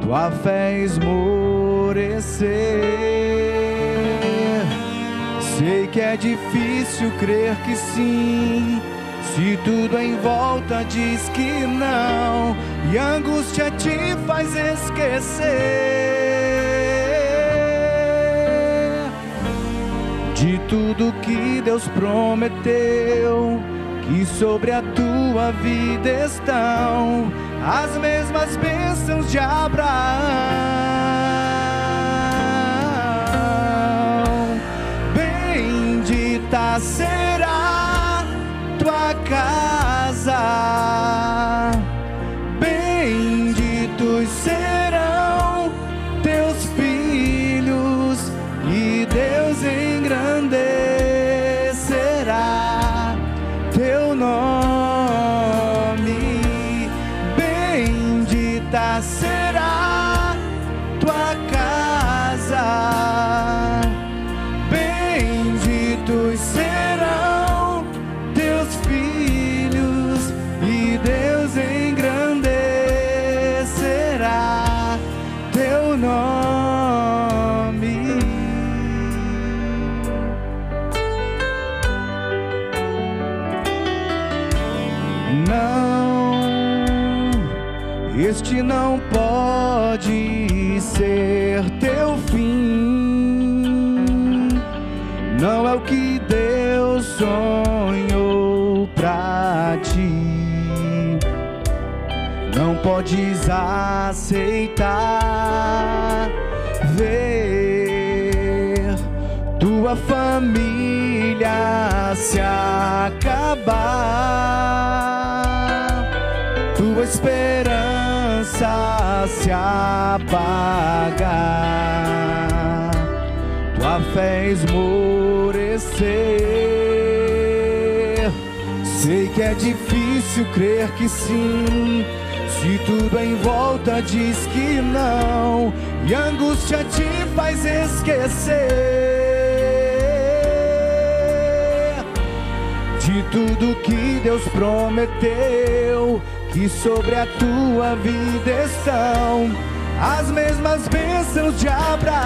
B: tua fé esmorecer. Sei que é difícil crer que sim, se tudo em volta diz que não, e a angústia te faz esquecer de tudo que Deus prometeu, que sobre a tua vida estão as mesmas bênçãos de Abraão. Bendita será tua casa, benditos serão teus filhos, e Deus engrandecerá teu nome. Bendita será tua casa, benditos serão teus filhos, e Deus engrandecerá teu nome. Não, este não pode ser teu fim. Não é o que Deus sonhou pra ti. Não podes aceitar ver tua família se acabar, tua esperança se apagar, tua fé esmorecer. Sei que é difícil crer que sim, se tudo em volta diz que não, e a angústia te faz esquecer de tudo que Deus prometeu, que sobre a tua vida estão as mesmas bênçãos de Abraão.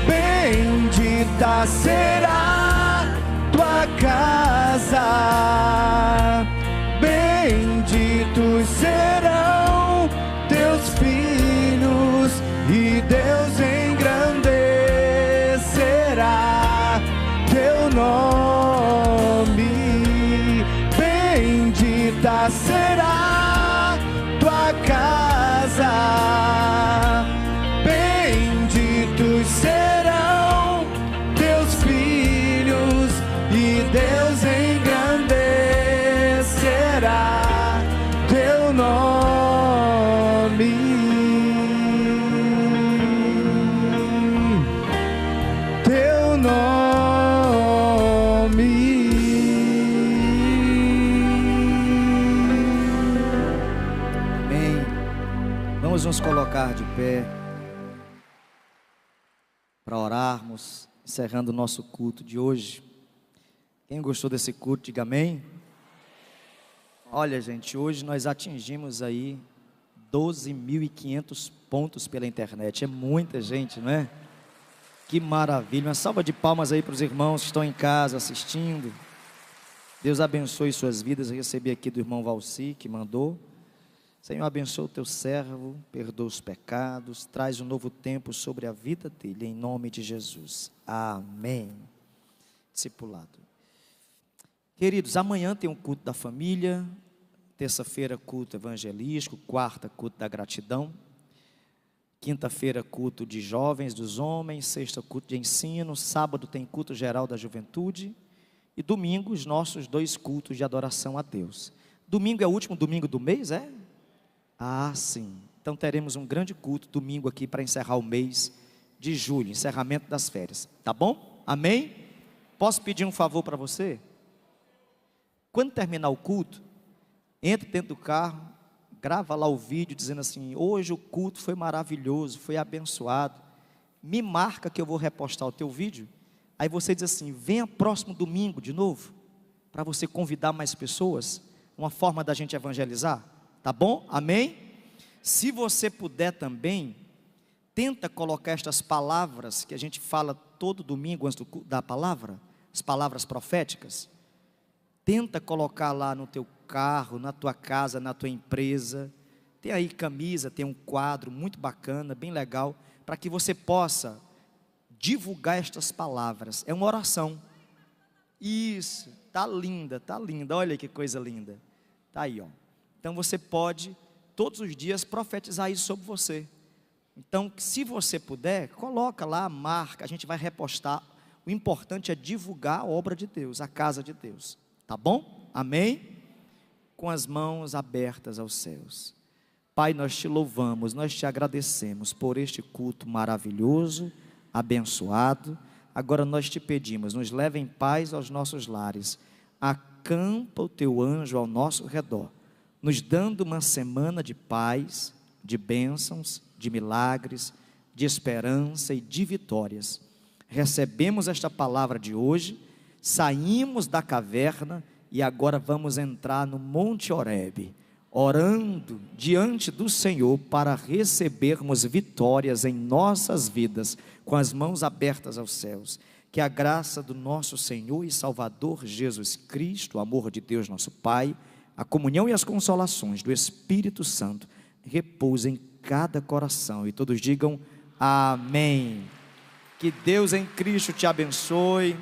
B: Bendita será tua casa, benditos serão teus filhos, e Deus engrandecerá teu nome. Bendita será tua casa, benditos serão teus filhos, e Deus engrandecerá teu nome. Teu nome.
A: Amém. Vamos nos colocar de pé para orarmos, encerrando o nosso culto de hoje. Quem gostou desse culto, diga amém. Olha, gente, hoje nós atingimos aí 12.500 pontos pela internet. É muita gente, não é? Que maravilha. Uma salva de palmas aí para os irmãos que estão em casa assistindo. Deus abençoe suas vidas. Eu recebi aqui do irmão Valci, que mandou. Senhor, abençoa o teu servo, perdoa os pecados, traz um novo tempo sobre a vida dele, em nome de Jesus. Amém. Discipulado. Queridos, amanhã tem um culto da família, terça-feira culto evangelístico, quarta culto da gratidão, quinta-feira culto de jovens, dos homens, sexta culto de ensino, sábado tem culto geral da juventude e domingo os nossos 2 cultos de adoração a Deus. Domingo é o último domingo do mês, é? Ah, sim. Então teremos um grande culto domingo aqui para encerrar o mês de julho, encerramento das férias, tá bom? Amém? Posso pedir um favor para você? Quando terminar o culto, entre dentro do carro, grava lá o vídeo dizendo assim: hoje o culto foi maravilhoso, foi abençoado. Me marca que eu vou repostar o teu vídeo. Aí você diz assim: venha próximo domingo de novo, para você convidar mais pessoas. Uma forma da gente evangelizar, tá bom? Amém? Se você puder também, tenta colocar estas palavras que a gente fala todo domingo antes da palavra, as palavras proféticas. Tenta colocar lá no teu carro, na tua casa, na tua empresa. Tem aí camisa, tem um quadro muito bacana, bem legal, para que você possa divulgar estas palavras. É uma oração. Isso, tá linda, olha que coisa linda. Tá aí, ó. Então você pode todos os dias profetizar isso sobre você. Então, se você puder, coloca lá a marca, a gente vai repostar. O importante é divulgar a obra de Deus, a casa de Deus. Tá bom? Amém? Com as mãos abertas aos céus. Pai, nós te louvamos, nós te agradecemos por este culto maravilhoso, abençoado. Agora nós te pedimos, nos leve em paz aos nossos lares. Acampa o teu anjo ao nosso redor, nos dando uma semana de paz, de bênçãos, de milagres, de esperança e de vitórias. Recebemos esta palavra de hoje, saímos da caverna e agora vamos entrar no Monte Horebe, orando diante do Senhor para recebermos vitórias em nossas vidas, com as mãos abertas aos céus. Que a graça do nosso Senhor e Salvador Jesus Cristo, o amor de Deus nosso Pai, a comunhão e as consolações do Espírito Santo repousem em cada coração, e todos digam amém. Que Deus em Cristo te abençoe.